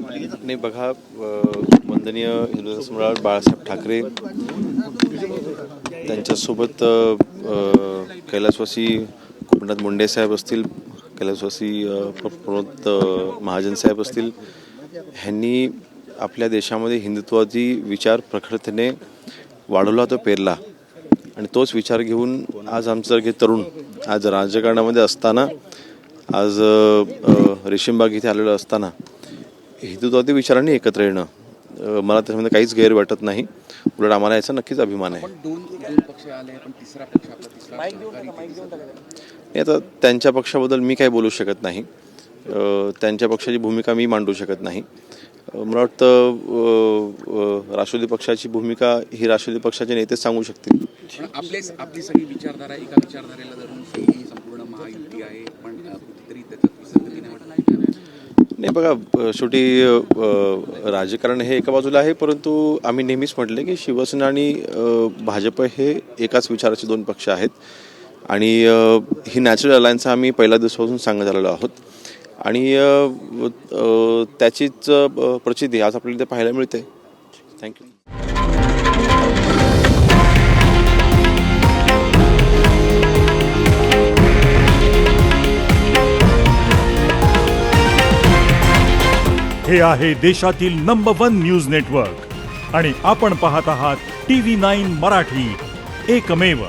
नाही बघा, वंदनीय हिंदू सम्राट बाळासाहेब ठाकरे त्यांच्यासोबत कैलासवासी गोपीनाथ मुंडे साहेब असतील, कैलासवासी प्रमोद महाजन साहेब असतील, ह्यांनी आपल्या देशामध्ये हिंदुत्वाची विचार प्रखरतेने वाढवला, तो पेरला. आणि तोच विचार घेऊन आज आमचं तरुण आज राजकारणामध्ये असताना, आज रेशीमबाग इथे आलेलं असताना हिंदुत्वादी विचारांनी एकत्र येणं, मला त्याच्यामध्ये काहीच गैर वाटत नाही. उलट आम्हाला याचा नक्कीच अभिमान आहे. आता त्यांच्या पक्षाबद्दल मी काय बोलू शकत नाही, त्यांच्या पक्षाची भूमिका मी मांडू शकत नाही. मला वाटतं राष्ट्रवादी पक्षाची भूमिका ही राष्ट्रवादी पक्षाचे नेतेच सांगू शकतील. आपली सगळी विचारधारा एका विचारधारेला धरून ही संपूर्ण महायुती आहे, पण कुठेतरी त्याच्यात विसंगती नाही. बघा, शेवटी राजकारण हे एका बाजूला आहे, परंतु आम्ही नेहमीच म्हटले की शिवसेना आणि भाजप हे एकाच विचाराचे दोन पक्ष आहेत. आणि ही नॅचरल अलायन्स आम्ही पहिल्या दिवसापासून सांगत आलेलो आहोत. आणि त्याचीच प्रचिती आज आपल्याला इथे पाहायला मिळते. थँक्यू. हे आहे देशातील नंबर 1 न्यूज नेटवर्क आणि आपण पाहत आहात TV9 मराठी, एकमेव.